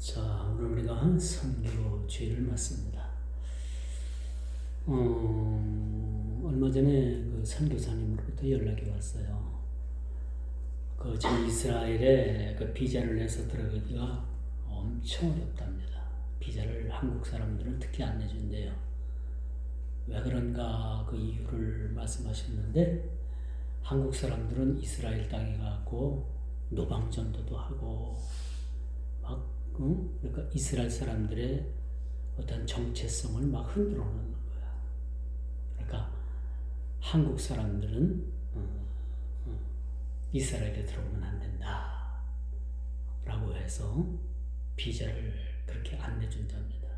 자, 오늘 우리가 선교 주일을 맞습니다. 얼마 전에 그 선교사님으로부터 연락이 왔어요. 저 이스라엘에 그 비자를 내서 들어가기가 엄청 어렵답니다. 비자를 한국 사람들은 특히 안 내준대요. 왜 그런가 그 이유를 말씀하셨는데, 한국 사람들은 이스라엘 땅에 가고 노방전도도 하고 그러니까 이스라엘 사람들의 어떤 정체성을 막 흔들어 놓는 거야. 그러니까 한국 사람들은 이스라엘에 들어오면 안 된다 라고 해서 비자를 그렇게 안 내준답니다.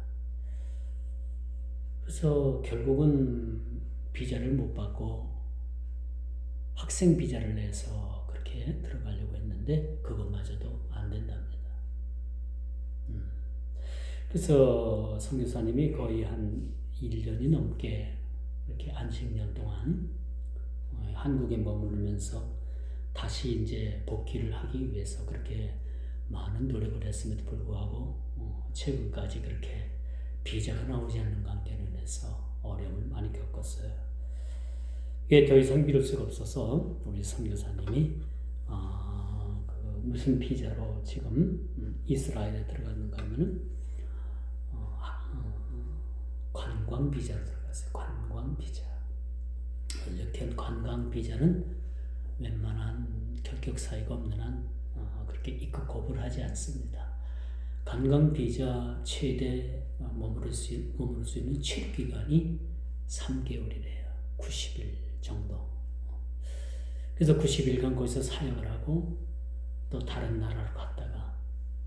그래서 결국은 비자를 못 받고 학생 비자를 내서 그렇게 들어가려고 했는데 그것마저도 안 된답니다. 그래서 선교사님이 거의 한 1년이 넘게 이렇게 안식년 동안 한국에 머무르면서 다시 이제 복귀를 하기 위해서 그렇게 많은 노력을 했음에도 불구하고 최근까지 그렇게 비자가 나오지 않는 관계로 인해서 어려움을 많이 겪었어요. 이게 더 이상 미룰 수가 없어서 우리 선교사님이 무슨 비자로 지금 이스라엘에 들어갔는가 하면은 관광 비자로 들어갔어요. 관광 비자. 이렇게 관광 비자는 웬만한 결격 사유가 없는 한 그렇게 입국 거부를 하지 않습니다. 관광 비자 최대 머무를 수 있는 체류 기간이 3개월이래요. 90일 정도. 그래서 90일간 거기서 사역을 하고 또 다른 나라로 갔다가,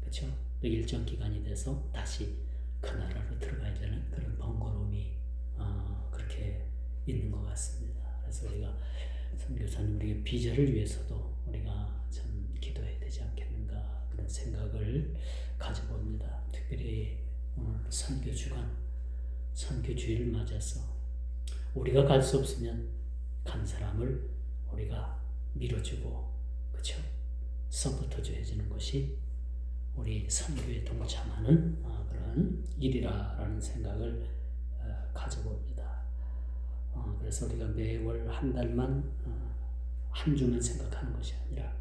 그렇죠? 또 일정 기간이 돼서 다시 그 나라로 들어가야 되는 그런 번거로움이 그렇게 있는 것 같습니다. 그래서 우리가 선교사님 우리가 비자를 위해서도 우리가 참 기도해야 되지 않겠는가 그런 생각을 가져봅니다. 특별히 오늘 선교 주간, 선교 주일을 맞아서 우리가 갈 수 없으면 간 사람을 우리가 밀어주고, 그렇죠? 서포터즈 해주는 것이 우리 선교에 동참하는 그런 일이라는 생각을 가져봅니다. 그래서 우리가 매월 한 달만 한 주만 생각하는 것이 아니라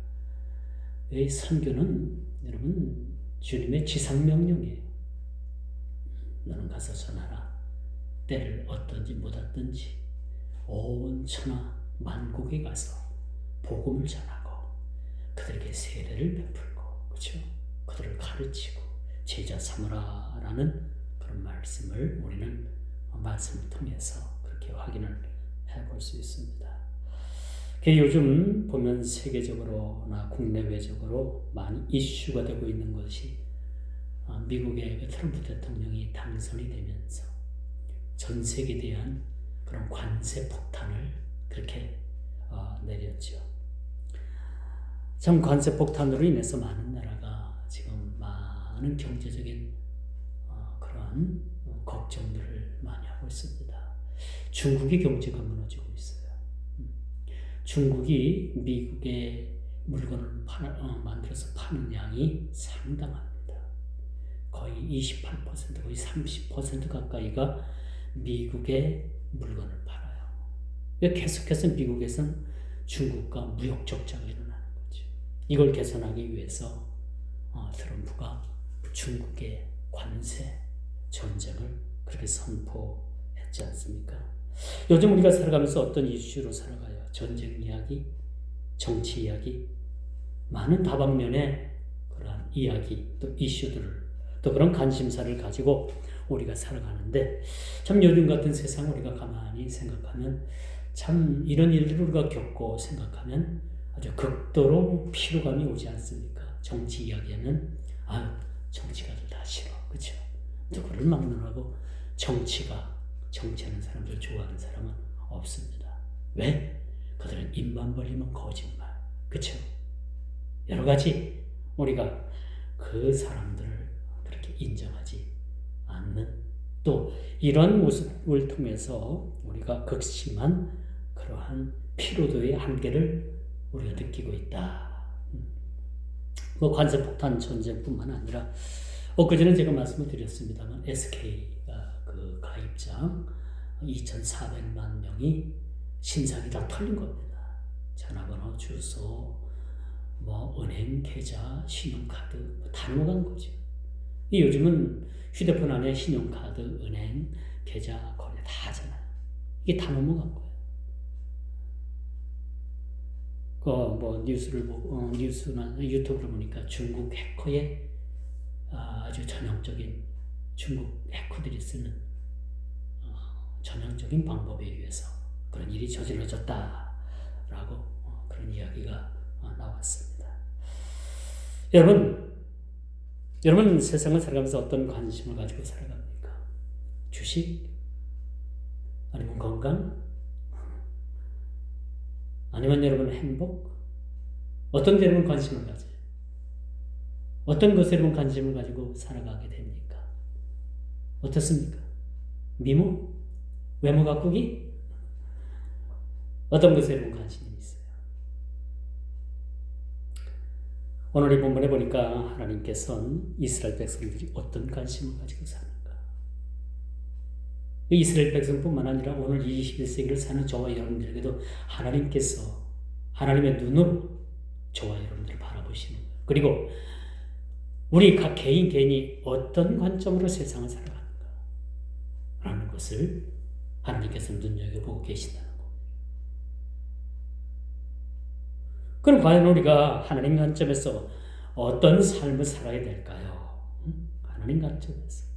이 선교는 여러분 주님의 지상명령이에요. 너는 가서 전하라. 때를 얻든지 못 얻든지 온 천하 만국에 가서 복음을 전하고 그들에게 세례를 베풀고, 그렇죠? 그들을 가르치고 제자 삼으라라는 그런 말씀을 우리는 말씀을 통해서 그렇게 확인을 해볼 수 있습니다. 요즘 보면 세계적으로나 국내외적으로 많이 이슈가 되고 있는 것이 미국의 트럼프 대통령이 당선이 되면서 전 세계에 대한 그런 관세 폭탄을 그렇게 내렸죠. 참 관세 폭탄으로 인해서 많은 나라가 지금 많은 경제적인 그러한 걱정들을 많이 하고 있습니다. 중국의 경제가 무너지고 있어요. 중국이 미국의 물건을 만들어서 파는 양이 상당합니다. 거의 28%, 거의 30% 가까이가 미국의 물건을 팔아요. 계속해서 미국에서는 중국과 무역 적자가 일어나는 거죠. 이걸 개선하기 위해서 트럼프가 중국의 관세 전쟁을 그렇게 선포했지 않습니까? 요즘 우리가 살아가면서 어떤 이슈로 살아가요? 전쟁 이야기, 정치 이야기, 많은 다방면의 그러한 이야기, 또 이슈들을, 또 그런 관심사를 가지고 우리가 살아가는데, 참 요즘 같은 세상 우리가 가만히 생각하면 참 이런 일들을 우리가 겪고 생각하면 아주 극도로 피로감이 오지 않습니까? 정치 이야기하면 정치가들 다 싫어, 그렇죠? 누구를 막론하고 정치하는 사람들 좋아하는 사람은 없습니다. 왜? 그들은 입만 벌리면 거짓말, 그렇죠? 여러 가지 우리가 그 사람들을 그렇게 인정하지 않는, 또 이런 모습을 통해서 우리가 극심한 그러한 피로도의 한계를 우리가 느끼고 있다. 관세폭탄 전쟁뿐만 아니라 엊그제는 제가 말씀을 드렸습니다만 SK가 그 가입자 2,400만 명이 신상이 다 털린 겁니다. 전화번호, 주소, 은행 계좌, 신용카드 다 넘어간 거죠. 요즘은 휴대폰 안에 신용카드, 은행 계좌 거래 다 하잖아요. 이게 다 넘어간 거예요. 뉴스를 보고 뉴스나 유튜브를 보니까 중국 해커의 아주 전형적인 중국 해커들이 쓰는 전형적인 방법에 의해서 그런 일이 저질러졌다라고 그런 이야기가 나왔습니다. 여러분 세상을 살아가면서 어떤 관심을 가지고 살아갑니까? 주식? 아니면 건강? 아니면 여러분 행복? 어떤 데 여러분 관심을 가져요? 어떤 것에 여러분 관심을 가지고 살아가게 됩니까? 어떻습니까? 미모? 외모 가꾸기? 어떤 것에 여러분 관심이 있어요? 오늘 이 본문에 보니까 하나님께서는 이스라엘 백성들이 어떤 관심을 가지고 사는가? 이스라엘 백성뿐만 아니라 오늘 21세기를 사는 저와 여러분들에게도 하나님께서 하나님의 눈으로 저와 여러분들을 바라보시는 거예요. 그리고 우리 각 개인이 어떤 관점으로 세상을 살아가는가 라는 것을 하나님께서 눈여겨보고 계신다는 겁니다. 그럼 과연 우리가 하나님 관점에서 어떤 삶을 살아야 될까요? 하나님 관점에서.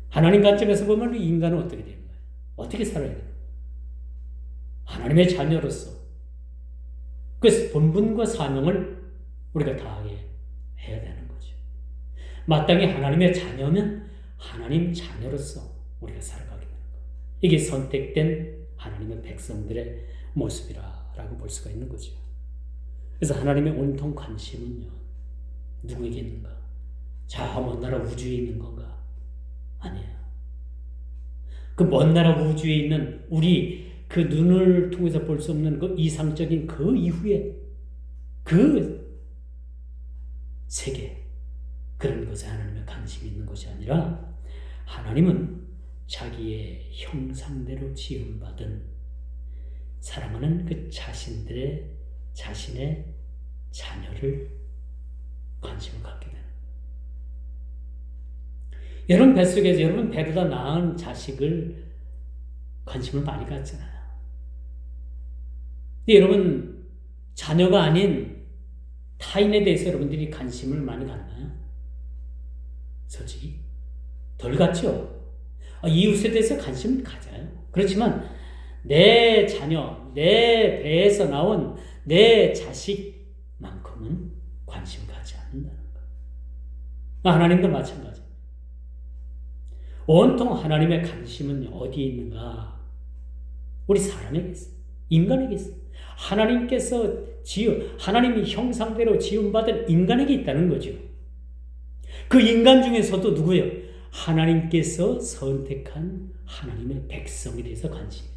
하나님 관점에서 보면 인간은 어떻게 되는 거예요? 어떻게 살아야 되는 거예요? 하나님의 자녀로서 그 본분과 사명을 우리가 다하게 해야 되는 거죠. 마땅히 하나님의 자녀면 하나님 자녀로서 우리가 살아가게 되는 거예요. 이게 선택된 하나님의 백성들의 모습이라고 볼 수가 있는 거죠. 그래서 하나님의 온통 관심은요, 누구에게 있는가? 저 먼 나라 우주에 있는 건가? 아니에요. 그 먼 나라 우주에 있는 우리 그 눈을 통해서 볼 수 없는 그 이상적인 그 이후에 그 세계, 그런 것에 하나님의 관심이 있는 것이 아니라 하나님은 자기의 형상대로 지음받은 사랑하는 그 자신의 자녀를 관심을 갖게 되는 거예요. 여러분 뱃속에서 여러분 배보다 나은 자식을 관심을 많이 갖잖아요. 근데 여러분 자녀가 아닌 타인에 대해서 여러분들이 관심을 많이 갖나요? 솔직히 덜 갖죠. 이웃에 대해서 관심을 가져요. 그렇지만 내 자녀, 내 배에서 나온 내 자식만큼은 관심 가지 않는다는 거예요. 하나님도 마찬가지입니다. 온통 하나님의 관심은 어디에 있는가? 우리 사람에게 있어요. 인간에게 있어요. 하나님께서 하나님이 형상대로 지음받은 인간에게 있다는 거죠. 그 인간 중에서도 누구예요? 하나님께서 선택한 하나님의 백성에 대해서 관심이에요.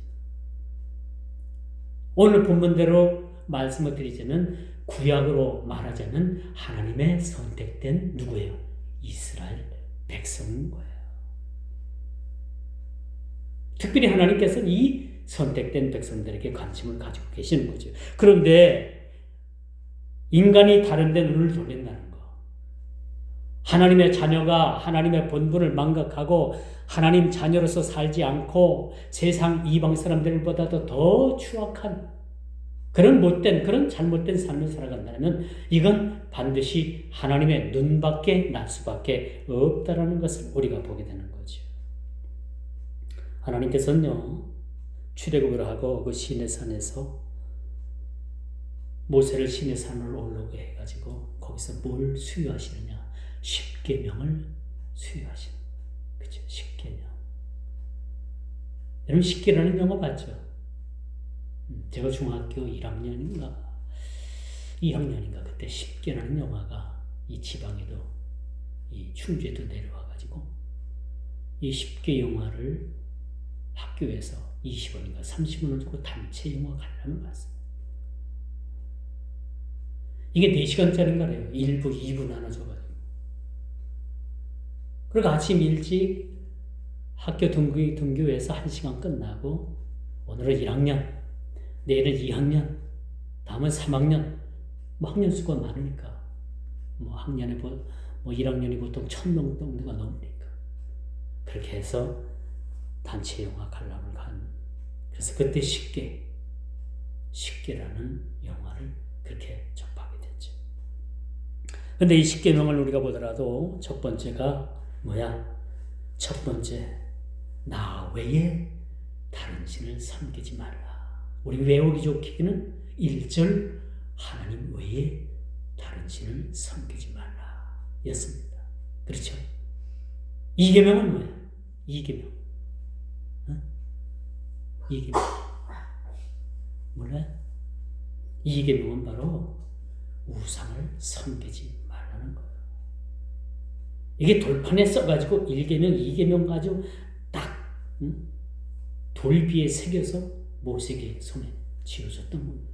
오늘 본문대로 말씀을 드리자면 구약으로 말하자면 하나님의 선택된 누구예요? 이스라엘 백성인 거예요. 특별히 하나님께서는 이 선택된 백성들에게 관심을 가지고 계시는 거죠. 그런데 인간이 다른 데 눈을 돌린다는 거, 하나님의 자녀가 하나님의 본분을 망각하고 하나님 자녀로서 살지 않고 세상 이방 사람들보다도 더 추악한 그런 못된, 그런 잘못된 삶을 살아간다면 이건 반드시 하나님의 눈밖에 날 수밖에 없다라는 것을 우리가 보게 되는 거죠. 하나님께서는요, 출애굽을 하고 그 시내산에서 모세를 시내산으로 올라오게 해가지고 거기서 뭘 수요하시느냐? 십계명을 수요하시는 거예요. 그죠? 십계명. 여러분 십계라는 영어 봤죠? 제가 중학교 1학년인가 2학년인가 그때 십계라는 영화가 이 지방에도 이 충주에도 내려와가지고 이 십계 영화를 학교에서 20원인가 30원을 주고 단체 영화 관람을 봤어요. 이게 4시간짜리인 거래요. 1부, 2부 나눠져가지고. 그리고 아침 일찍 학교 등교해서 1시간 끝나고 오늘은 1학년, 내일은 2학년, 다음은 3학년, 뭐 학년 수가 많으니까 뭐 학년에 뭐 1학년이 보통 1000명 정도가 넘으니까 그렇게 해서 단체 영화 관람을 간. 그래서 그때 십계라는 영화를 그렇게 접하게 됐죠. 근데 이 십계명을 우리가 보더라도 첫 번째가 뭐야? 첫 번째, 나 외에 다른 신을 섬기지 말라. 우리 외우기 좋기는 1절, 하나님 외에 다른 신을 섬기지 말라 였습니다. 그렇죠? 2계명은 뭐야? 2계명. 어? 2계명. 몰라? 2계명은 바로 우상을 섬기지 말라는 거예요. 이게 돌판에 써가지고 1계명, 2계명 가지고 딱 돌비에 새겨서 모세의 손에 쥐어줬던 겁니다.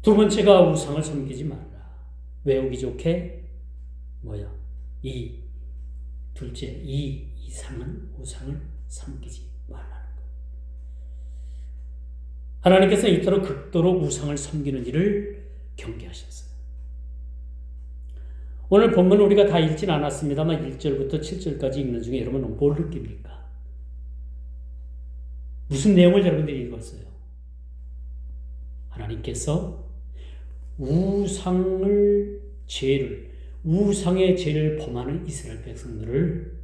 두 번째가 우상을 섬기지 말라. 외우기 좋게 뭐야? 둘째, 이상은 우상을 섬기지 말라는 것. 하나님께서 이토록 극도로 우상을 섬기는 일을 경계하셨어요. 오늘 본문 우리가 다 읽진 않았습니다만 1절부터 7절까지 읽는 중에 여러분은 뭘 느낍니까? 무슨 내용을 여러분들이 읽었어요? 하나님께서 우상의 죄를 범하는 이스라엘 백성들을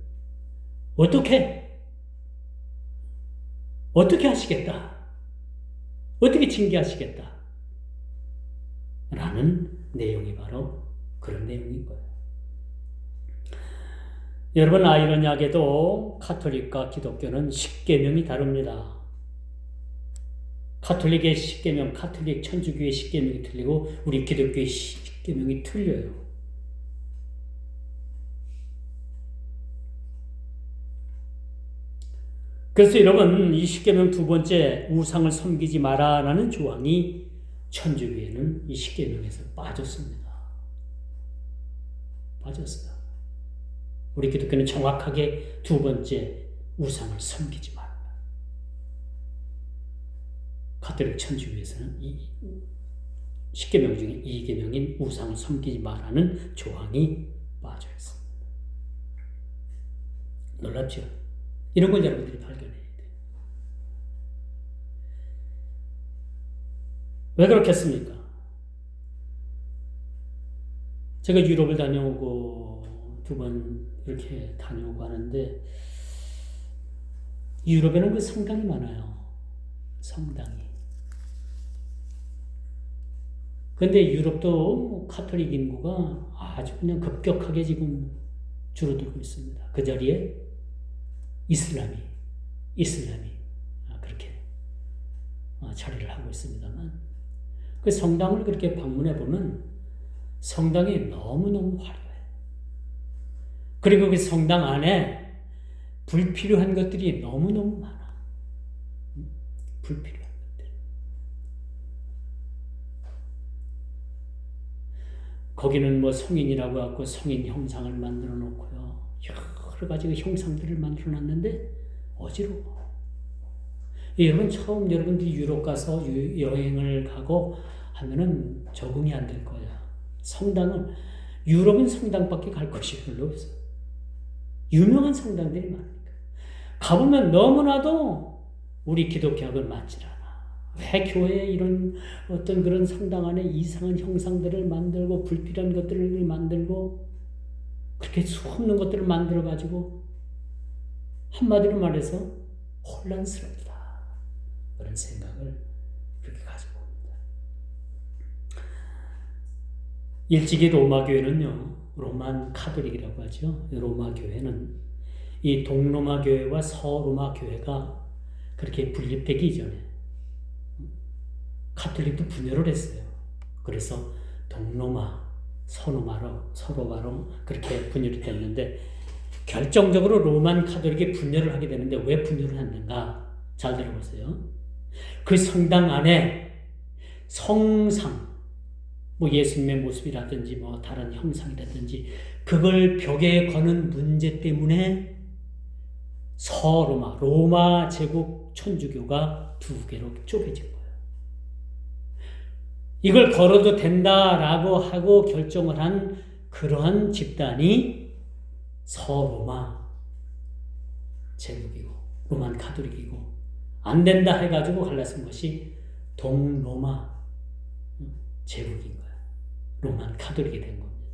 어떻게 하시겠다? 어떻게 징계하시겠다? 라는 내용이 바로 그런 내용인 거예요. 여러분, 아이러니하게도 카톨릭과 기독교는 10계명이 다릅니다. 카톨릭의 10계명, 카톨릭 천주교의 10계명이 틀리고 우리 기독교의 10계명이 틀려요. 그래서 여러분, 이 10계명 두 번째 우상을 섬기지 마라라는 조항이 천주교에는 이 10계명에서 빠졌습니다. 빠졌어요. 우리 기독교는 정확하게 두 번째 우상을 섬기지 말라. 가톨릭 천주교에서는 이 10계명 중에 2계명인 우상을 섬기지 말라는 조항이 빠져 있습니다. 놀랍죠? 이런 걸 여러분들이 발견해야 돼요. 왜 그렇겠습니까? 제가 유럽을 다녀오고 2번 이렇게 다녀오고 하는데 유럽에는 그 성당이 많아요. 성당이. 근데 유럽도 카톨릭 인구가 아주 그냥 급격하게 지금 줄어들고 있습니다. 그 자리에 이슬람이 그렇게 자리를 하고 있습니다만 그 성당을 그렇게 방문해 보면 성당이 너무너무 화려해. 그리고 그 성당 안에 불필요한 것들이 너무너무 많아. 불필요한 것들. 거기는 뭐 성인이라고 하고 성인 형상을 만들어 놓고요. 여러 가지 형상들을 만들어 놨는데 어지러워. 여러분 처음 여러분들이 유럽 가서 여행을 가고 하면은 적응이 안 될 거야. 유럽은 성당밖에 갈 곳이 별로 없어. 유명한 성당들이 많으니까. 가보면 너무나도 우리 기독교하고는 맞질 않아. 왜 교회에 이런 어떤 그런 성당 안에 이상한 형상들을 만들고 불필요한 것들을 만들고 그렇게 수없는 것들을 만들어가지고 한마디로 말해서 혼란스럽다. 그런 생각을 그렇게 가지고 옵니다. 일찍이 로마 교회는요, 로만 카톨릭이라고 하죠. 로마 교회는 이 동로마 교회와 서로마 교회가 그렇게 분립되기 이전에 카톨릭도 분열을 했어요. 그래서 동로마, 서로마로 그렇게 분열이 됐는데 결정적으로 로만 카톨릭이 분열을 하게 되는데 왜 분열을 했는가? 잘 들어보세요. 그 성당 안에 성상, 뭐 예수님의 모습이라든지 뭐 다른 형상이라든지 그걸 벽에 거는 문제 때문에 로마 제국 천주교가 두 개로 쪼개진 거예요. 이걸 걸어도 된다라고 하고 결정을 한 그러한 집단이 서로마 제국이고 로만 가톨릭이고, 안 된다 해가지고 갈라진 것이 동로마 제국인 거예요. 로만 가톨릭이 된 겁니다.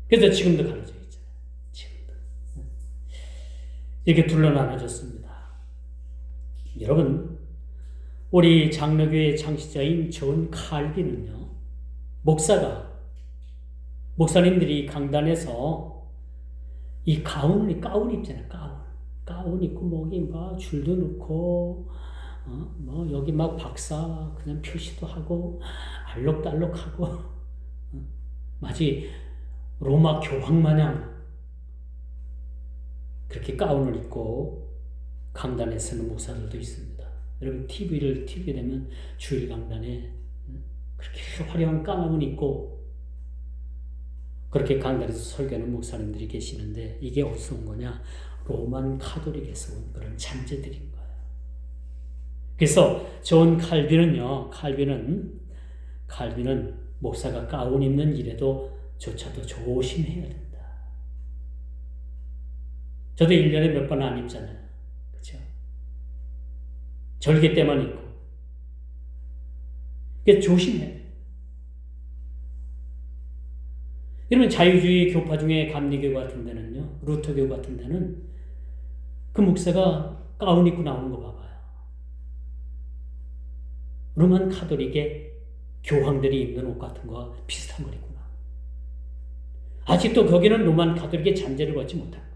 그래서 지금도 갈라져 있잖아요. 지금도. 이렇게 둘로 나눠졌습니다. 여러분, 우리 장로교의 창시자인 존 칼빈은요, 목사님들이 강단에서 이 가운 입잖아요. 가운 입고 목에 막 줄도 넣고, 뭐 여기 막 박사 그냥 표시도 하고 알록달록하고 마치 로마 교황 마냥 그렇게 가운을 입고 강단에 서는 목사들도 있습니다. 여러분 TV에 되면 주일 강단에 그렇게 화려한 가운을 입고 그렇게 강단에서 설교하는 목사님들이 계시는데, 이게 어디서 온 거냐? 로만 카톨릭에서 온 그런 잔재들인 거예요. 그래서 존 칼빈은요, 칼빈은 목사가 가운 입는 일에도 조차도 조심해야 된다. 저도 1년에 몇 번 안 입잖아요. 그렇죠? 절개 때만 입고. 그러니까 조심해야 돼요. 이러면 자유주의 교파 중에 감리교 같은 데는요, 루터교 같은 데는 그 목사가 가운 입고 나오는 거 봐봐요. 로만 카톨릭의 교황들이 입는 옷 같은 거 비슷한 걸 입고 나와요. 아직도 거기는 로만 카톨릭의 잔재를 걷지 못한 거예요.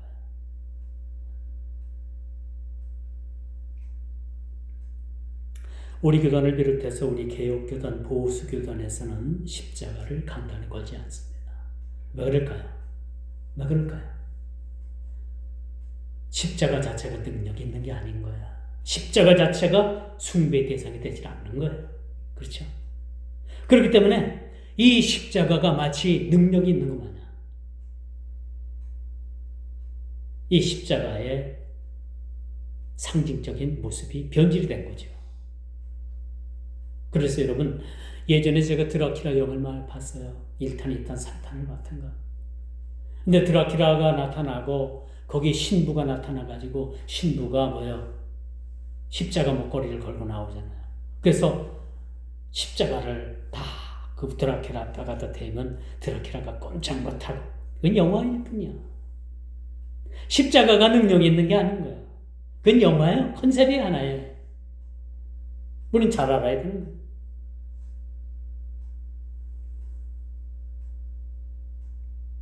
우리 교단을 비롯해서 우리 개혁교단, 보수교단에서는 십자가를 간단히 걸지 않습니다. 왜 그럴까요? 십자가 자체가 능력이 있는 게 아닌 거야. 십자가 자체가 숭배의 대상이 되지 않는 거예요. 그렇죠? 그렇기 때문에 이 십자가가 마치 능력이 있는 것 마냥 이 십자가의 상징적인 모습이 변질이 된 거죠. 그래서 여러분, 예전에 제가 드라큘라 영화를 봤어요. 1탄, 2탄, 3탄을 봤던가. 근데 드라큘라가 나타나고 거기 신부가 나타나가지고 신부가 십자가 목걸이를 걸고 나오잖아요. 그래서 십자가를 다 그 드라큘라 앞에가 대면 드라큘라가 꼼짝 못하고, 그건 영화일 뿐이야. 십자가가 능력이 있는 게 아닌 거야. 그건 영화예요. 컨셉이 하나예요. 우리는 잘 알아야 되는 거예요.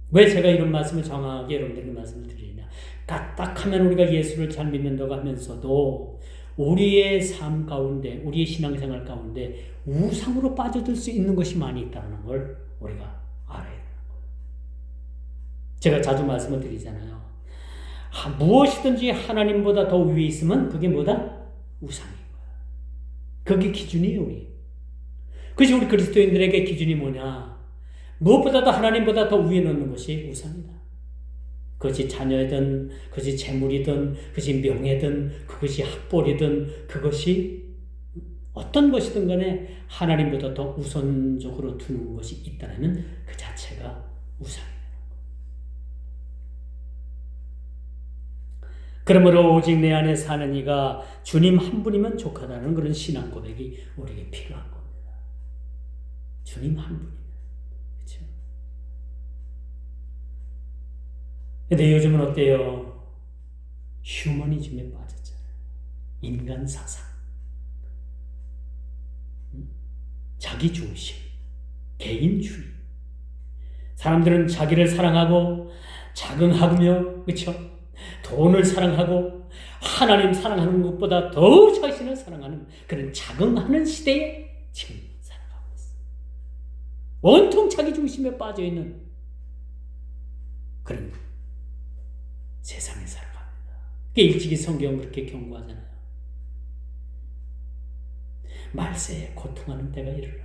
왜 제가 이런 말씀을 정확하게 여러분들에게 말씀을 드리냐? 까딱하면 우리가 예수를 잘 믿는다고 하면서도 우리의 삶 가운데, 우리의 신앙생활 가운데 우상으로 빠져들 수 있는 것이 많이 있다는 걸 우리가 알아야 되는 거예요. 제가 자주 말씀을 드리잖아요. 무엇이든지 하나님보다 더 위에 있으면 그게 뭐다? 우상인 거야. 그게 기준이에요, 우리. 그것이 우리 그리스도인들에게 기준이 뭐냐? 무엇보다도 하나님보다 더 위에 놓는 것이 우상이다. 그것이 자녀이든, 그것이 재물이든, 그것이 명예든, 그것이 학벌이든, 그것이 어떤 것이든 간에 하나님보다 더 우선적으로 두는 것이 있다면 그 자체가 우상이다. 그러므로 오직 내 안에 사는 이가 주님 한 분이면 족하다는 그런 신앙 고백이 우리에게 필요한 겁니다. 주님 한 분이면. 그렇죠? 근데 요즘은 어때요? 휴머니즘에 빠졌잖아요. 인간 사상. 자기 중심. 개인주의. 사람들은 자기를 사랑하고 자긍하며, 그렇죠? 돈을 사랑하고 하나님 사랑하는 것보다 더 자신을 사랑하는 그런 자긍하는 시대에 지금 살아가고 있어요. 온통 자기 중심에 빠져있는 그런 세상에 살아갑니다. 그게 일찍이 성경은 그렇게 경고하잖아요. 말세에 고통하는 때가 이르러니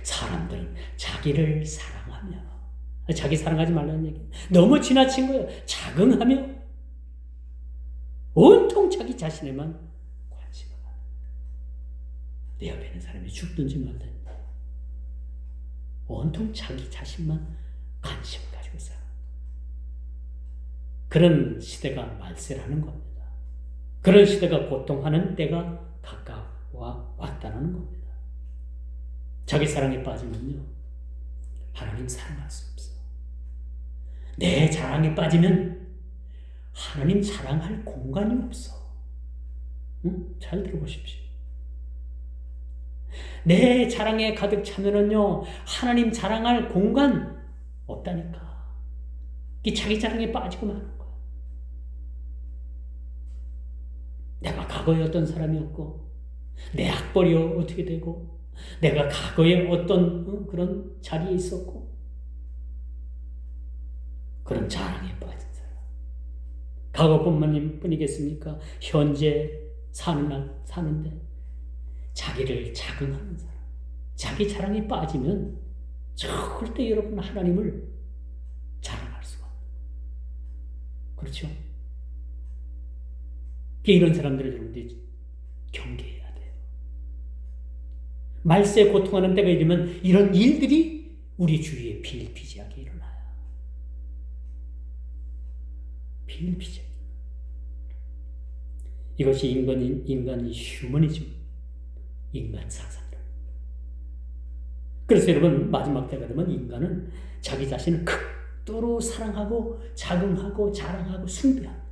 사람들은 자기를 사랑하며, 자기 사랑하지 말라는 얘기 너무 지나친 거예요. 자긍하며 온통 자기 자신에만 관심을 가는, 내 옆에 있는 사람이 죽든지 말든지 온통 자기 자신만 관심을 가지고 살아. 그런 시대가 말세라는 겁니다. 그런 시대가 고통하는 때가 가까워 왔다는 겁니다. 자기 사랑에 빠지면요, 하나님 사랑할 수 없어. 내 자랑에 빠지면 하나님 사랑할 공간이 없어. 응? 잘 들어보십시오. 내 자랑에 가득 차면은요, 하나님 자랑할 공간 없다니까. 이 자기 자랑에 빠지고 마는 거야. 내가 과거에 어떤 사람이었고, 내 학벌이 어떻게 되고, 내가 과거에 어떤 그런 자리에 있었고, 그런 자랑에 빠진 사람. 과거뿐이겠습니까? 현재 사는데 자기를 자긍하는 사람, 자기 자랑에 빠지면 절대 여러분 하나님을 자랑할 수가 없어요. 그렇죠? 이런 사람들을 여러분들이 경계해야 돼요. 말세에 고통하는 때가 이르면 이런 일들이 우리 주위에 비일비재하게 일어나요. 비일비재. 이것이 인간의 휴머니즘, 인간 사상들. 그래서 여러분, 마지막 때가 되면 인간은 자기 자신을 극도로 사랑하고 자긍하고 자랑하고 숭배합니다.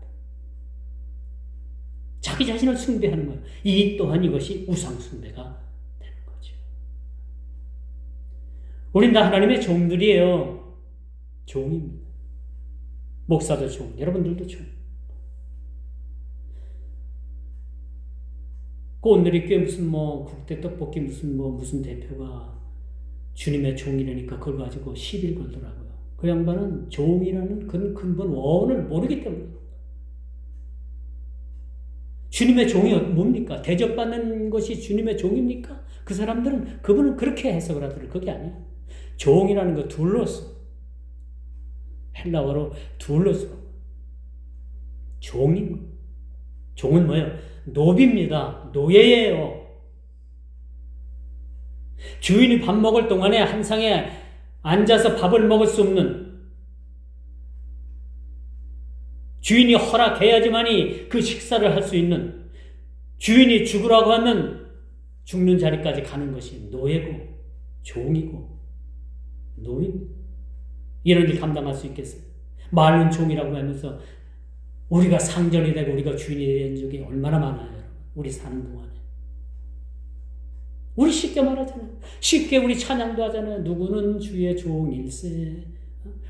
자기 자신을 숭배하는 거예요. 이 또한 이것이 우상 숭배가 되는 거죠. 우린 다 하나님의 종들이에요. 종입니다. 목사도 종, 여러분들도 종. 그 오늘이 꽤 무슨 국대 떡볶이 무슨 대표가 주님의 종이라니까 그걸 가지고 시비를 걸더라고요. 그 양반은 종이라는 그 근본 원을 모르기 때문에. 주님의 종이 뭡니까? 대접받는 것이 주님의 종입니까? 그 사람들은, 그분은 그렇게 해석을 하더라고요. 그게 아니야. 종이라는 거 둘러서, 헬라어로 둘러서 종인 거. 종은 뭐예요? 노비입니다. 노예예요. 주인이 밥 먹을 동안에 한 상에 앉아서 밥을 먹을 수 없는, 주인이 허락해야지만이 그 식사를 할 수 있는, 주인이 죽으라고 하면 죽는 자리까지 가는 것이 노예고 종이고 노인. 이런 일 감당할 수 있겠어요? 많은 종이라고 하면서 우리가 상전이 되고 우리가 주인이 된 적이 얼마나 많아요, 여러분. 우리 사는 동안에. 우리 쉽게 말하잖아요. 쉽게 우리 찬양도 하잖아요. 누구는 주의 종일세.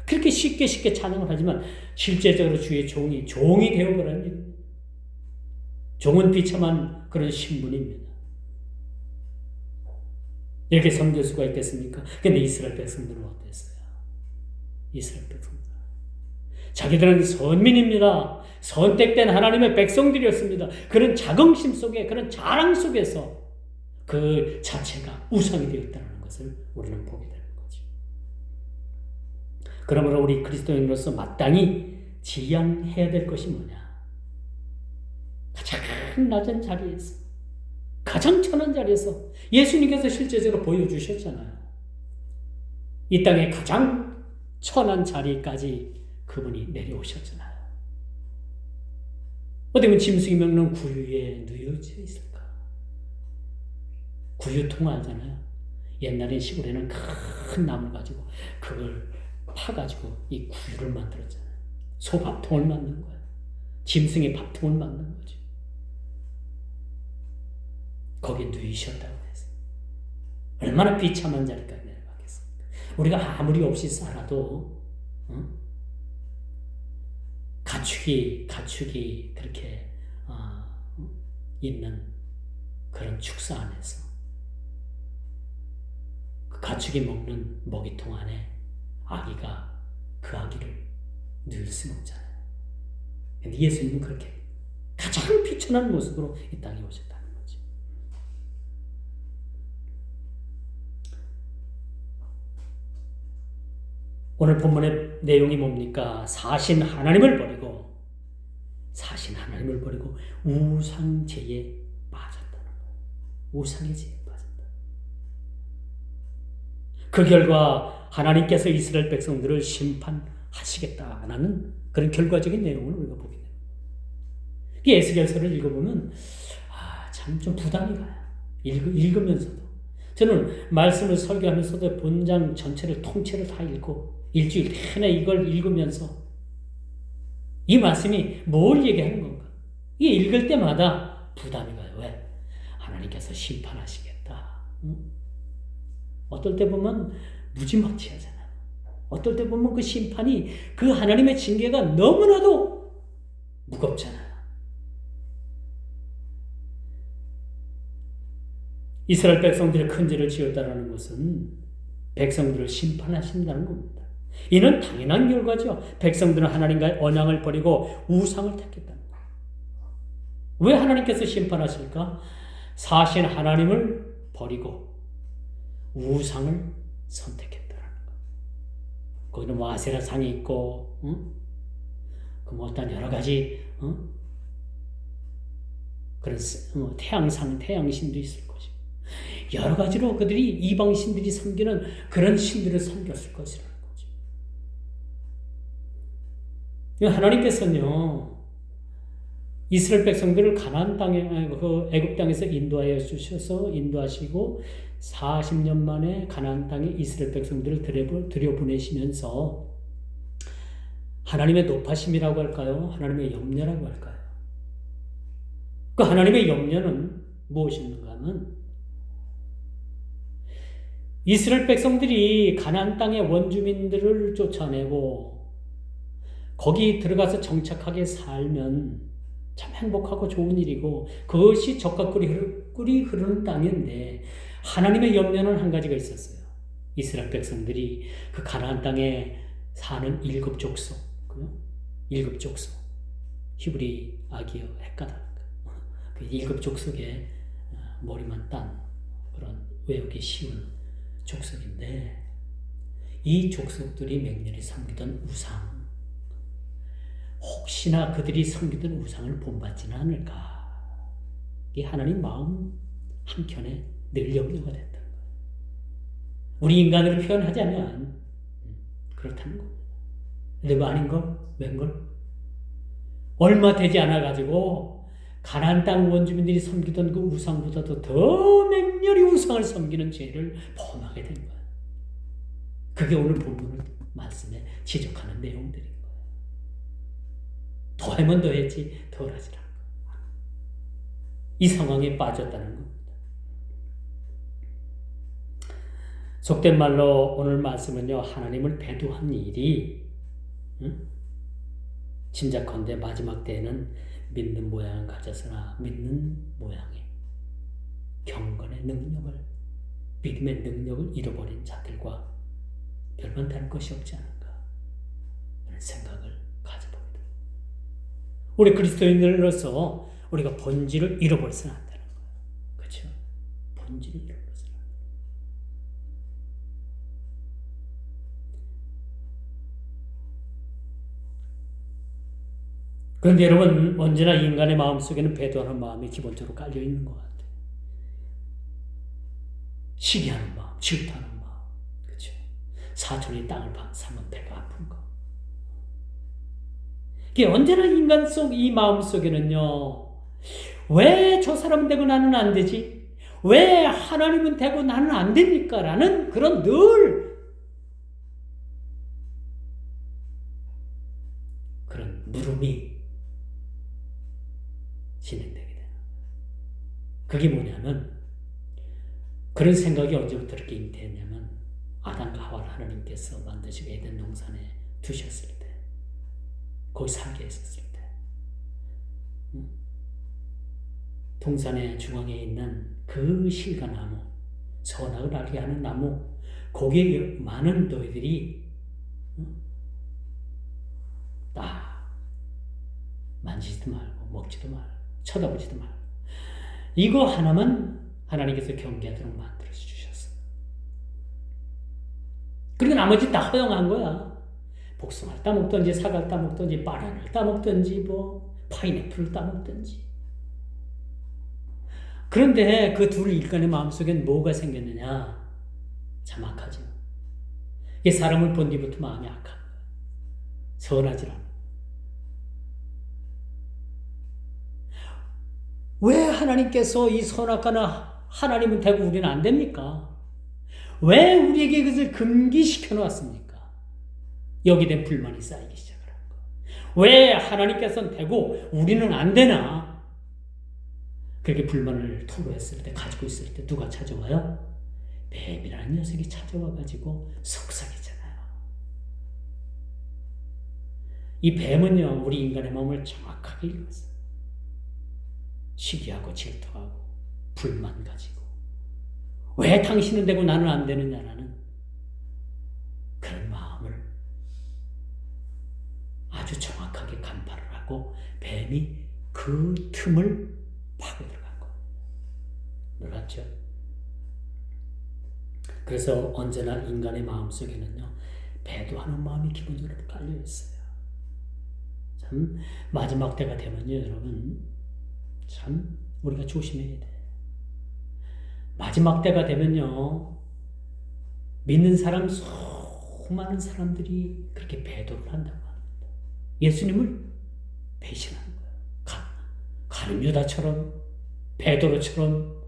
그렇게 쉽게 찬양을 하지만 실제적으로 주의 종이 되어버리는 얘기입니다. 종은 비참한 그런 신분입니다. 이렇게 섬길 수가 있겠습니까? 근데 이스라엘 백성들은 어땠어요? 이스라엘 백성들. 자기들은 선민입니다. 선택된 하나님의 백성들이었습니다. 그런 자긍심 속에, 그런 자랑 속에서 그 자체가 우상이 되었다는 것을 우리는 보게 되는 거죠. 그러므로 우리 그리스도인으로서 마땅히 지향해야 될 것이 뭐냐? 가장 낮은 자리에서, 가장 천한 자리에서 예수님께서 실제적으로 보여주셨잖아요. 이 땅의 가장 천한 자리까지 그분이 내려오셨잖아요. 어디 보면 짐승이 먹는 구유에 누워져 있을까? 구유통 알잖아요. 옛날에 시골에는 큰 나무를 가지고 그걸 파가지고 이 구유를 만들었잖아요. 소 밥통을 만든 거예요. 짐승의 밥통을 만든 거죠. 거기에 누이셨다고 해서 얼마나 비참한 자리까지 내려가겠습니까? 우리가 아무리 없이 살아도 가축이 그렇게 있는 그런 축사 안에서 그 가축이 먹는 먹이통 안에 아기가 그 아기를 누일 수는 없잖아요. 근데 예수님은 그렇게 가장 비천한 모습으로 이 땅에 오셨다는 거죠. 오늘 본문의 내용이 뭡니까? 사신 하나님을 버리고 우상제에 빠졌다는 거예요. 우상의 제에 빠졌다. 그 결과 하나님께서 이스라엘 백성들을 심판하시겠다라는 그런 결과적인 내용을 우리가 보게 됩니다. 이 에스겔서를 읽어보면 참 좀 부담이 가요. 읽으면서도. 저는 말씀을 설교하면서도 본장 전체를 통째로 다 읽고 일주일 내내 이걸 읽으면서 이 말씀이 뭘 얘기하는 건가? 이게 읽을 때마다 부담이 가요. 왜? 하나님께서 심판하시겠다. 어떨 때 보면 무지막지하잖아요. 어떨 때 보면 그 심판이 그 하나님의 징계가 너무나도 무겁잖아요. 이스라엘 백성들의 큰 죄를 지었다는 것은 백성들을 심판하신다는 겁니다. 이는 당연한 결과죠. 백성들은 하나님과의 언약을 버리고 우상을 택했다는 거예요. 왜 하나님께서 심판하실까? 사신 하나님을 버리고 우상을 선택했다는 거예요. 거기는 뭐 아세라상이 있고, 그 뭐 어떤 여러 가지 그런 태양상, 태양신도 있을 것이고 여러 가지로 그들이 이방 신들이 섬기는 그런 신들을 섬겼을 것이라는 거죠. 하나님께서는요, 이스라엘 백성들을 가나안 땅에, 그 애굽 땅에서 인도하시고 40년 만에 가나안 땅에 이스라엘 백성들을 들여보내시면서 하나님의 높아심이라고 할까요? 하나님의 염려라고 할까요? 그 하나님의 염려는 무엇인가 하면 이스라엘 백성들이 가나안 땅의 원주민들을 쫓아내고 거기 들어가서 정착하게 살면 참 행복하고 좋은 일이고 그것이 젖과 꿀이 흐르는 땅인데 하나님의 염려는 한 가지가 있었어요. 이스라엘 백성들이 그 가나안 땅에 사는 일곱 족속 히브리 아기어 헷가다 그 일곱 족속의 머리만 딴 그런 외우기 쉬운 족속인데 이 족속들이 맹렬히 섬기던 우상 혹시나 그들이 섬기던 우상을 본받지는 않을까 이 하나님 마음 한켠에 늘 염려가 됐다는 거예요. 우리 인간으로 표현하자면 그렇다는 겁니다. 근데 뭐 아닌걸? 웬걸? 얼마 되지 않아가지고 가나안 땅 원주민들이 섬기던 그 우상보다도 더 맹렬히 우상을 섬기는 죄를 범하게 된 거예요. 그게 오늘 본문 말씀에 지적하는 내용들인 거예요. 더하면 더했지 덜하지 않고 이 상황에 빠졌다는 겁니다. 속된 말로 오늘 말씀은요, 하나님을 배도한 일이 짐작컨대 마지막 때에는 믿는 모양을 가져서나 믿는 모양의 경건의 능력을 믿음의 능력을 잃어버린 자들과 별반 다를 것이 없지 않을까 하는 생각을 가져봅니다. 우리 그리스도인들로서 우리가 본질을 잃어버려서는 안 되는 거예요. 그렇죠? 본질을 잃어버려서는 안 돼요. 그런데 여러분, 언제나 인간의 마음속에는 배도하는 마음이 기본적으로 깔려 있는 것 같아요. 시기하는 마음, 질투하는 마음, 그렇죠? 사촌이 땅을 사면 배가 아픈 거. 이게 언제나 인간 속 이 마음 속에는요, 왜 저 사람은 되고 나는 안 되지? 왜 하나님은 되고 나는 안 됩니까? 라는 그런 늘 그런 물음이 진행되게 돼요. 그게 뭐냐면 그런 생각이 언제부터 이렇게 잉태했냐면 아담과 하와를 하나님께서 만드시고 에덴 동산에 두셨을 때 거기 살게 했었을 때 동산의 중앙에 있는 그 실과나무 선악을 알게 하는 나무 거기에 많은 너희들이 만지지도 말고 먹지도 말고 쳐다보지도 말고 이거 하나만 하나님께서 경계하도록 만들어서 주셨어요. 그리고 나머지 다 허용한 거야. 복숭아를 따먹든지 사과를 따먹든지 바나나를 따먹든지 뭐 파인애플을 따먹든지. 그런데 그 두 인간의 마음속엔 뭐가 생겼느냐? 참 악하죠. 이 사람을 본 뒤부터 마음이 악한 거예요. 선하지 않아요. 왜 하나님께서 이 선악과는 하나님은 되고 우리는 안 됩니까? 왜 우리에게 그것을 금기시켜 놓았습니까? 여기에 대한 불만이 쌓이기 시작을 한 거예요. 왜 하나님께서는 되고 우리는 안 되나? 그렇게 불만을 토로했을 때, 가지고 있을 때 누가 찾아와요? 뱀이라는 녀석이 찾아와가지고 속삭이잖아요. 이 뱀은요, 우리 인간의 마음을 정확하게 읽었어요. 시기하고 질투하고 불만 가지고 왜 당신은 되고 나는 안 되느냐라는 그런 마음을 아주 정확하게 간파를 하고 뱀이 그 틈을 파고 들어간 거예요. 놀랍죠? 그래서 언제나 인간의 마음속에는요, 배도하는 마음이 기본적으로 깔려 있어요. 참 마지막 때가 되면요, 여러분, 참 우리가 조심해야 돼. 마지막 때가 되면요, 믿는 사람 수많은 사람들이 그렇게 배도를 한다고 합니다. 예수님을 배신하는 거예요. 가룟 유다처럼, 베드로처럼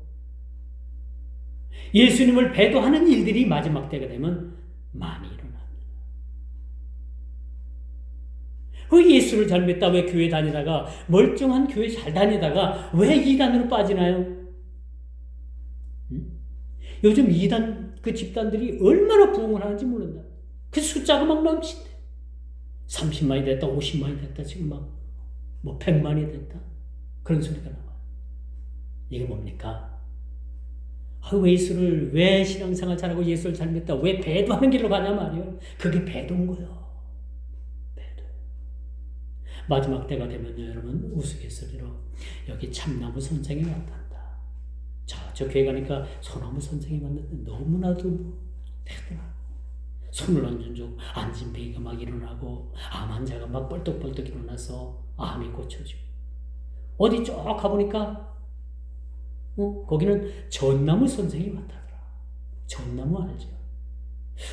예수님을 배도하는 일들이 마지막 때가 되면 많이 일어납니다. 왜 예수를 잘 믿다, 왜 교회 다니다가, 멀쩡한 교회 잘 다니다가 왜 이단으로 빠지나요? 요즘 이단 그 집단들이 얼마나 부흥을 하는지 모른다. 그 숫자가 막 넘친대. 30만이 됐다, 50만이 됐다, 지금 막 뭐 100만이 됐다. 그런 소리가 나와요. 이게 뭡니까? 왜 예수를, 왜 신앙생활 잘하고 예수를 잘 믿다, 왜 배도하는 길로 가냐 말이에요. 그게 배도인 거예요. 배도. 마지막 때가 되면요, 여러분, 우스갯소리로 여기 참나무 선생이 나타난다. 저 교회 가니까 소나무 선생이 왔는데 너무나도 대단하고 손을 얹은 쪽 앉은 배가 막 일어나고 암 환자가 막 뻘떡뻘떡 일어나서 암이 고쳐지고, 어디 쭉 가보니까 거기는 전나무 선생이 왔다더라. 전나무 알죠?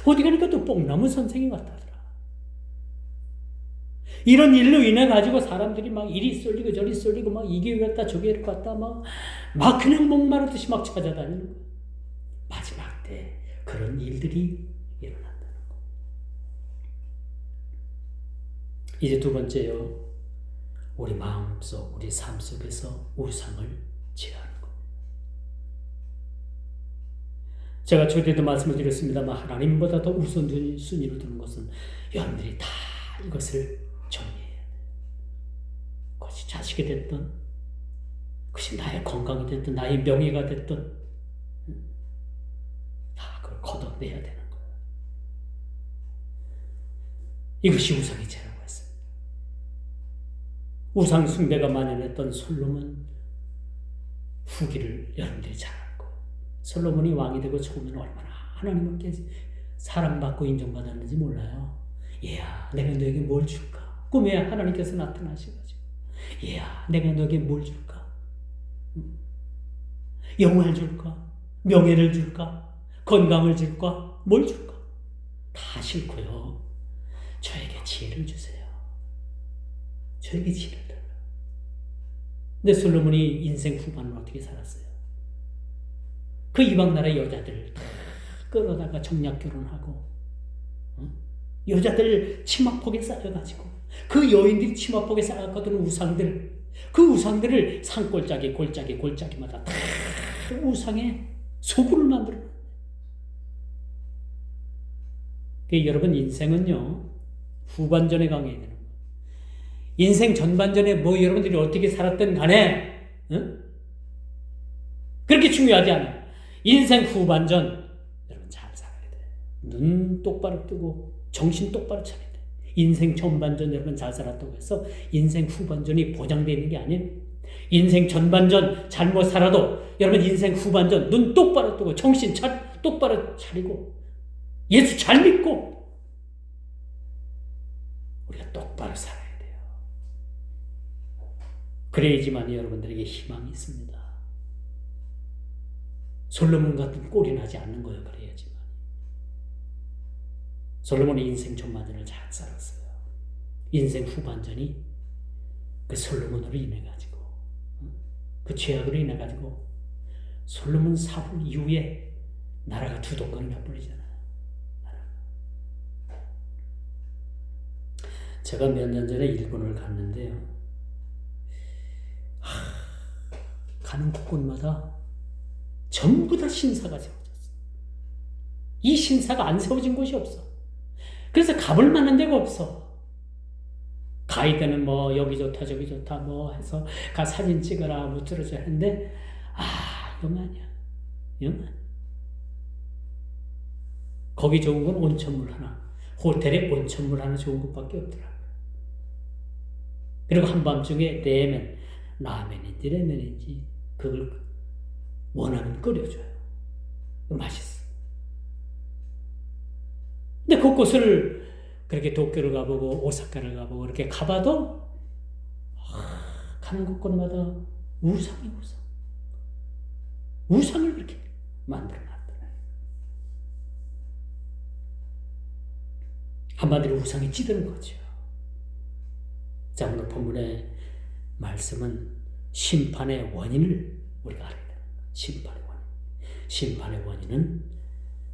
어디 가니까 또 뽕나무 선생이 왔다더라. 이런 일로 인해 가지고 사람들이 막 이리 쏠리고 저리 쏠리고 막 이 교회 갔다 저 교회 갔다 막 그냥 목마르듯이 막 찾아다니는 거예요. 마지막 때 그런 일들이 일어난다는 거. 이제 두 번째요. 우리 마음속, 우리 삶 속에서 우상을 제하는 것. 제가 초대도 말씀을 드렸습니다만, 하나님보다 더 우선순위로 두는 것은 여러분들이 다 이것을 정리해야 돼요. 그것이 자식이 됐든, 그것이 나의 건강이 됐든, 나의 명예가 됐든, 다 그걸 걷어내야 되는 거예요. 이것이 우상의 죄라고 했습니다. 우상 숭배가 만연했던 솔로몬 후기를 여러분들이 잘 알고, 솔로몬이 왕이 되고 처음에는 얼마나 하나님께 사랑받고 인정받았는지 몰라요. 얘야, 내가 너에게 뭘 줄까? 꿈에 하나님께서 나타나셔가지고, 얘야, 내가 너에게 뭘 줄까? 영화를 줄까? 명예를 줄까? 건강을 줄까? 뭘 줄까? 다 싫고요. 저에게 지혜를 주세요. 저에게 지혜를 달라. 근데 솔로몬이 인생 후반을 어떻게 살았어요? 그 이방 나라의 여자들 다 끌어다가 정략 결혼하고, 여자들 치마폭에 쌓여가지고, 그 여인들이 치마폭에 쌓였거든. 우상들, 그 우상들을 골짜기마다 다 우상의 소굴을 만들어. 여러분, 인생은요, 후반전에 강해야 되는 거예요. 인생 전반전에 뭐 여러분들이 어떻게 살았든 간에 그렇게 중요하지 않아요. 인생 후반전 여러분 잘 살아야 돼. 눈 똑바로 뜨고 정신 똑바로 차려야 돼. 인생 전반전 여러분 잘 살았다고 해서 인생 후반전이 보장되어 있는 게 아니에요. 인생 전반전 잘못 살아도 여러분 인생 후반전 눈 똑바로 뜨고 정신 똑바로 차리고 예수 잘 믿고 똑바로 살아야 돼요. 그래야지만 여러분들에게 희망이 있습니다. 솔로몬 같은 꼴이 나지 않는 거예요. 그래야지만. 솔로몬의 인생 전반전을 잘 살았어요. 인생 후반전이 그 솔로몬으로 인해 가지고, 그 죄악으로 인해 가지고 솔로몬 사후 이후에 나라가 두 동강이 나버리잖아요. 제가 몇 년 전에 일본을 갔는데요. 가는 곳곳마다 전부 다 신사가 세워졌어요. 이 신사가 안 세워진 곳이 없어. 그래서 가볼 만한 데가 없어. 가이드는 뭐 여기 좋다 저기 좋다 뭐 해서 가 사진 찍어라 뭐 들어줘 했는데 영 아니야. 영 아니야. 거기 좋은 건 온천물 하나. 호텔에 온천물 하나 좋은 것밖에 없더라. 그리고 한밤중에 라면인지 그걸 원하면 끓여줘요. 맛있어. 근데 그곳을 그렇게 도쿄를 가보고 오사카를 가보고 이렇게 가봐도 가는 곳곳마다 우상이 우상. 우상을 그렇게 만들어놨더라고요. 한마디로 우상이 찌드는 거죠. 자, 오늘 본문의 말씀은 심판의 원인을 우리가 알아야 됩니다. 심판의 원인. 심판의 원인은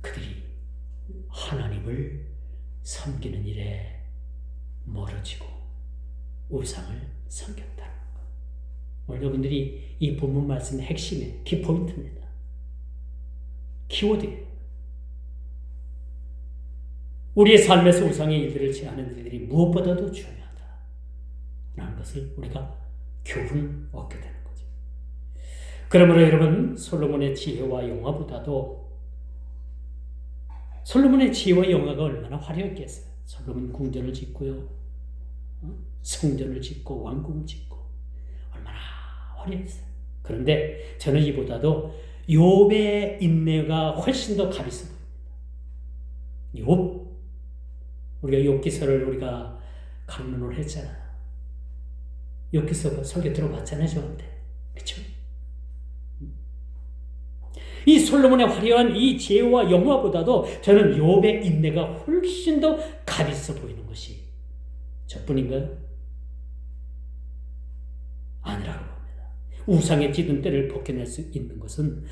그들이 하나님을 섬기는 일에 멀어지고 우상을 섬겼다는 것. 오늘 여러분들이 이 본문 말씀의 핵심의 키포인트입니다. 키워드예요. 우리의 삶에서 우상의 일들을 취하는 일들이 무엇보다도 중요하다라는 것을 우리가 교훈을 얻게 되는 거죠. 그러므로 여러분, 솔로몬의 지혜와 영화보다도 솔로몬의 지혜와 영화가 얼마나 화려했겠어요. 솔로몬 궁전을 짓고요, 성전을 짓고 왕궁을 짓고 얼마나 화려했어요. 그런데 저는 이보다도 욥의 인내가 훨씬 더 값 있어 보입니다. 욥, 우리가 욥기서를 우리가 강론을 했잖아요. 욥기서 설교 들어봤잖아요, 저한테. 그렇죠? 이 솔로몬의 화려한 이 지혜와 영화보다도 저는 욥의 인내가 훨씬 더 값 있어 보이는 것이 저뿐인가요? 아니라고 봅니다. 우상의 찌든 때를 벗겨낼 수 있는 것은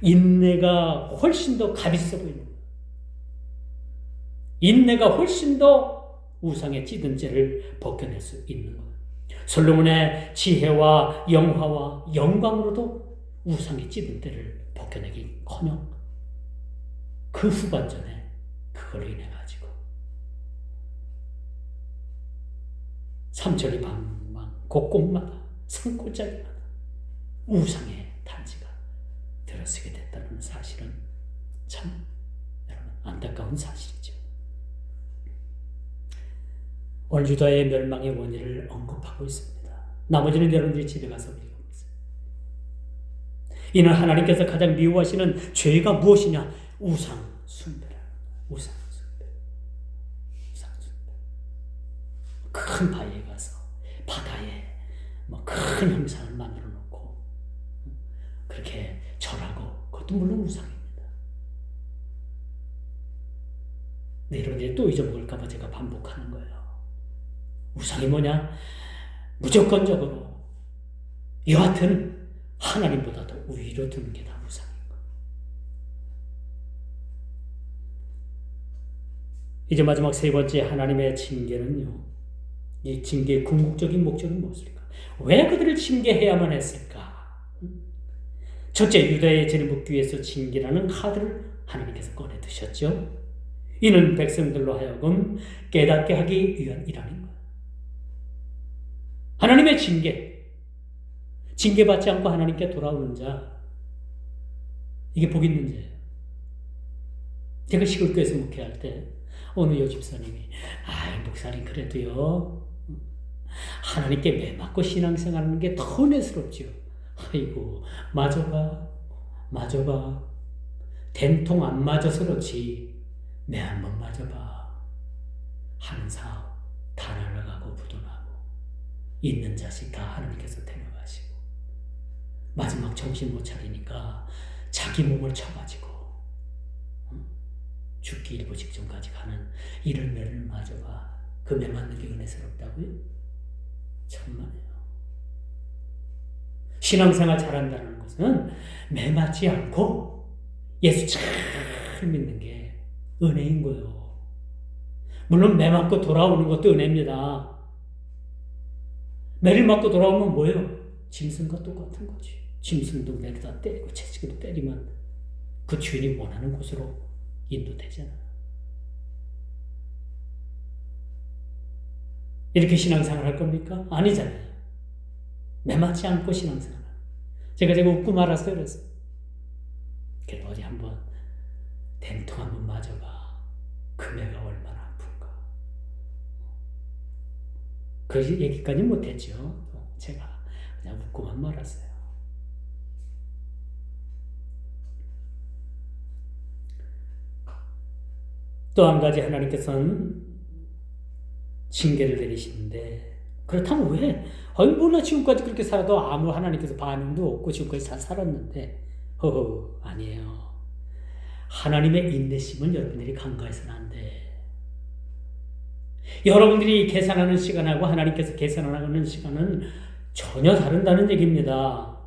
인내가 훨씬 더 값 있어 보이는 거예요. 인내가 훨씬 더 우상의 찌든 죄를 벗겨낼 수 있는 거예요. 솔로몬의 지혜와 영화와 영광으로도 우상의 찌든 때를 벗겨내기커녕 그 후반전에 그걸로 인해 가지고 삼천리 방방 곳곳마다 산골짜기마다 우상의 단지가 들어서게 됐다는 사실은 참 여러분 안타까운 사실이죠. 오늘 유다의 멸망의 원인을 언급하고 있습니다. 나머지는 여러분들이 집에 가서 읽어보세요. 이는 하나님께서 가장 미워하시는 죄가 무엇이냐? 우상 숭배라. 우상 숭배. 우상 숭배. 큰 바위에 가서 바다에 큰 형상을 만들어 놓고 그렇게 절하고, 그것도 물론 우상입니다. 근데 여러분들이 또 잊어먹을까 봐 제가 반복하는 거예요. 우상이 뭐냐? 무조건적으로 여하튼 하나님보다도 위로 두는 게 다 우상인 거예요. 이제 마지막 세 번째 하나님의 징계는요. 이 징계의 궁극적인 목적이 무엇일까? 왜 그들을 징계해야만 했을까? 첫째, 유다의 죄를 묻기 위해서 징계라는 카드를 하나님께서 꺼내 드셨죠. 이는 백성들로 하여금 깨닫게 하기 위한 일하는 거예요. 하나님의 징계받지 않고 하나님께 돌아오는 자, 이게 복 있는 자예요. 제가 시골교회에서 목회할 때 어느 여집사님이 목사님 그래도요 하나님께 매 맞고 신앙생활하는 게 더 은혜스럽지요. 아이고 맞아봐 된통 안 맞아서 그렇지 매 한번 맞아봐. 하는 사업 다 날아가 있는 자식 다 하나님께서 데려가시고 마지막 정신 못 차리니까 자기 몸을 쳐가지고 죽기 일보 직전까지 가는 이런 매를 마저가 그 매 맞는 게 은혜스럽다고요? 천만에요. 신앙생활 잘한다는 것은 매 맞지 않고 예수 잘 믿는 게 은혜인 거예요. 물론 매 맞고 돌아오는 것도 은혜입니다. 매를 맞고 돌아오면 뭐예요? 짐승과 똑같은 거지. 짐승도 매를 다 때리고 채찍으로 때리면 그 주인이 원하는 곳으로 인도되잖아. 이렇게 신앙생활 할 겁니까? 아니잖아요. 매 맞지 않고 신앙생활. 제가 웃고 말았어요. 그래서 그래도 어디 한번 된통 한번 맞아봐. 그 매가 얼마나 아픈가. 그 얘기까지 못했죠. 제가 그냥 웃고만 말았어요. 또 한 가지 하나님께서는 징계를 내리시는데 그렇다면 왜? 뭐나 지금까지 그렇게 살아도 아무 하나님께서 반응도 없고 지금까지 잘 살았는데 아니에요. 하나님의 인내심은 여러분들이 간과해서는 안 돼. 여러분들이 계산하는 시간하고 하나님께서 계산하는 시간은 전혀 다른다는 얘기입니다.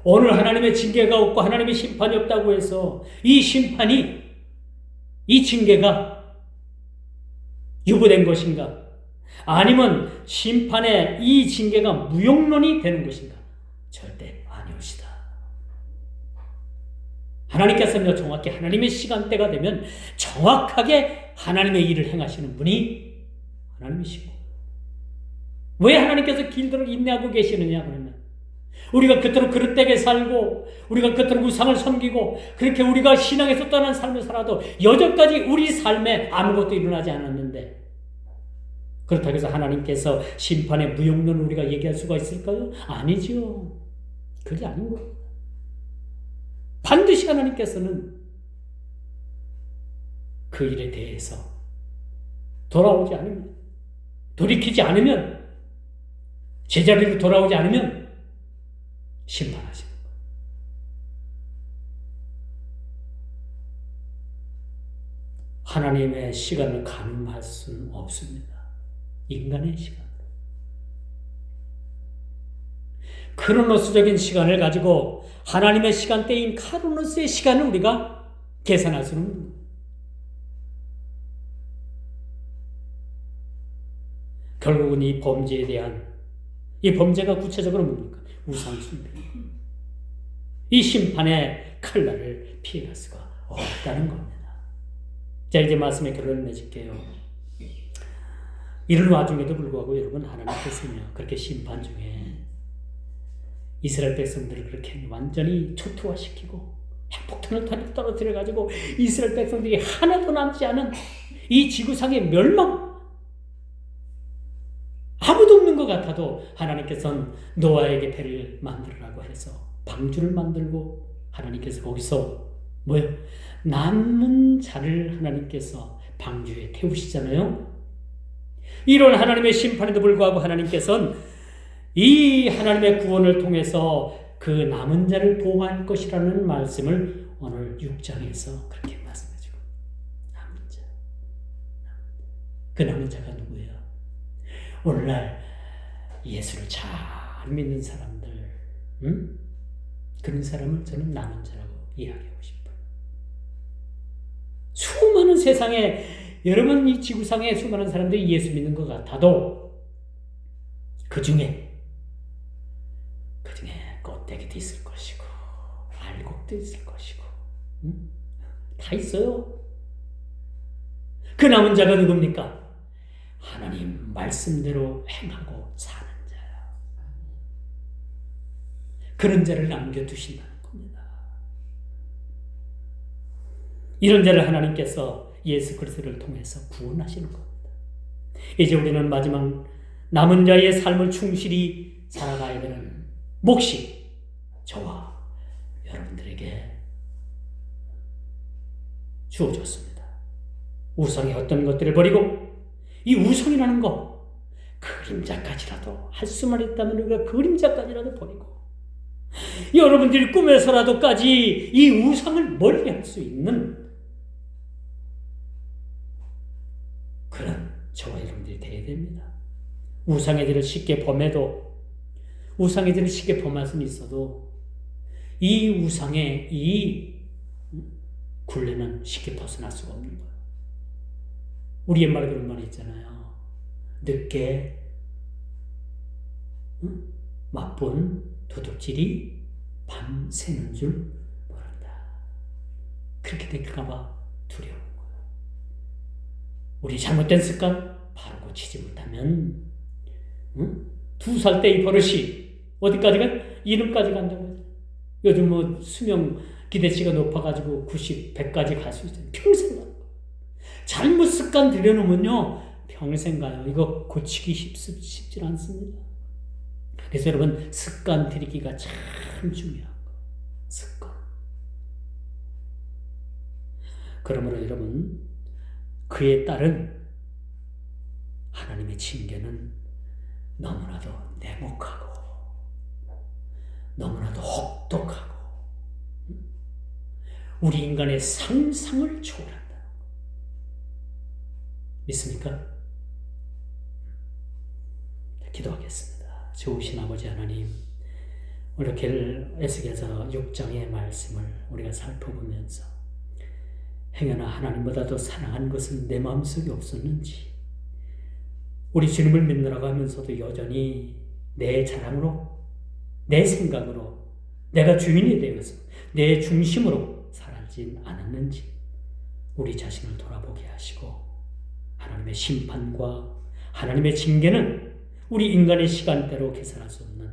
오늘 하나님의 징계가 없고 하나님의 심판이 없다고 해서 이 징계가 유보된 것인가? 아니면 심판의 이 징계가 무용론이 되는 것인가? 절대 아니옵시다. 하나님께서는 정확히 하나님의 시간대가 되면 정확하게 하나님의 일을 행하시는 분이 하나님이시고, 왜 하나님께서 길도록 인내하고 계시느냐 그러면 우리가 그토록 그릇되게 살고 우리가 그토록 우상을 섬기고 그렇게 우리가 신앙에서 떠난 삶을 살아도 여전까지 우리 삶에 아무것도 일어나지 않았는데, 그렇다고 해서 하나님께서 심판의 무용론을 우리가 얘기할 수가 있을까요? 아니죠. 그게 아닌 거예요. 반드시 하나님께서는 그 일에 대해서 돌아오지 않으면, 돌이키지 않으면, 제자리로 돌아오지 않으면 심판하시는 거예요. 하나님의 시간을 가늠할 수는 없습니다. 인간의 시간. 크로노스적인 시간을 가지고 하나님의 시간대인 카로노스의 시간을 우리가 계산할 수는 없는 거예요. 결국은 이 범죄에 대한, 이 범죄가 구체적으로 뭡니까? 우상숭배. 이 심판의 칼날을 피해갈 수가 없다는 겁니다. 자, 이제 말씀의 결론을 맺을게요. 이런 와중에도 불구하고 여러분, 하나님께서는요, 그렇게 심판 중에 이스라엘 백성들을 그렇게 완전히 초토화시키고 핵폭탄을 떨어뜨려가지고 이스라엘 백성들이 하나도 남지 않은 이 지구상의 멸망, 아무도 없는 것 같아도 하나님께서는 노아에게 배를 만들으라고 해서 방주를 만들고, 하나님께서 거기서 뭐예요? 남은 자를 하나님께서 방주에 태우시잖아요. 이런 하나님의 심판에도 불구하고 하나님께서는 이 하나님의 구원을 통해서 그 남은 자를 보호할 것이라는 말씀을 오늘 6장에서 그렇게 말씀해주고, 남은 자. 그 남은 자가 누구예요? 오늘날 예수를 잘 믿는 사람들, 그런 사람을 저는 남은 자라고 이야기하고 싶어요. 수많은 세상에, 여러분 이 지구상에 수많은 사람들이 예수 믿는 것 같아도 그 중에 껍데기도 있을 것이고 알곡도 있을 것이고 다 있어요. 그 남은 자가 누굽니까? 하나님 말씀대로 행하고 사는 자야. 그런 자를 남겨두신다는 겁니다. 이런 자를 하나님께서 예수 그리스도를 통해서 구원하시는 겁니다. 이제 우리는 마지막 남은 자의 삶을 충실히 살아가야 되는 몫이 저와 여러분들에게 주어졌습니다. 우상의 어떤 것들을 버리고, 이 우상이라는 것, 그림자까지라도 할 수만 있다면 우리가 그림자까지라도 버리고 여러분들이 꿈에서라도까지 이 우상을 멀리할 수 있는 그런 저와 여러분들이 되어야 됩니다. 우상의 죄를 쉽게 범해도 우상의 죄를 쉽게 범할 수는 있어도 이 우상의 이 굴레는 쉽게 벗어날 수가 없는 거예요. 우리 옛말에 그런 말이 있잖아요. 늦게 맛본 도둑질이 밤새는 줄 모른다. 그렇게 될까봐 두려운 거예요. 우리 잘못된 습관 바로 고치지 못하면 2살 때 이 버릇이 어디까지 가? 이름까지 간다고 하죠. 요즘 뭐 수명 기대치가 높아가지고 90, 100까지 갈 수 있어요. 평생 가는 거예요. 잘못 습관 들여놓으면요 평생 가요. 이거 고치기 쉽지 않습니다. 그래서 여러분 습관 들이기가 참 중요한 거예요. 습관. 그러므로 여러분 그에 따른 하나님의 징계는 너무나도 냉혹하고 너무나도 혹독하고 우리 인간의 상상을 초월한다는 거. 믿습니까? 기도하겠습니다. 좋으신 아버지 하나님, 이렇게 에스겔서 6장의 말씀을 우리가 살펴보면서 행여나 하나님보다도 사랑한 것은 내 마음속에 없었는지 우리 주님을 믿느라고 하면서도 여전히 내 자랑으로 내 생각으로 내가 주인이 되어서 내 중심으로 살아진 않았는지 우리 자신을 돌아보게 하시고 하나님의 심판과 하나님의 징계는 우리 인간의 시간대로 계산할 수 없는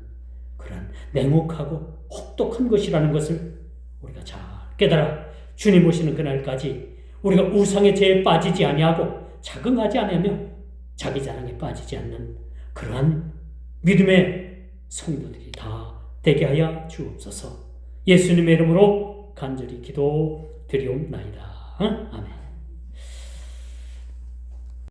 그런 냉혹하고 혹독한 것이라는 것을 우리가 잘 깨달아 주님 오시는 그날까지 우리가 우상의 죄에 빠지지 아니하고 자긍하지 아니하며 자기 자랑에 빠지지 않는 그러한 믿음의 성도들이 다 되게 하여 주옵소서. 예수님의 이름으로 간절히 기도드리옵나이다. 아멘.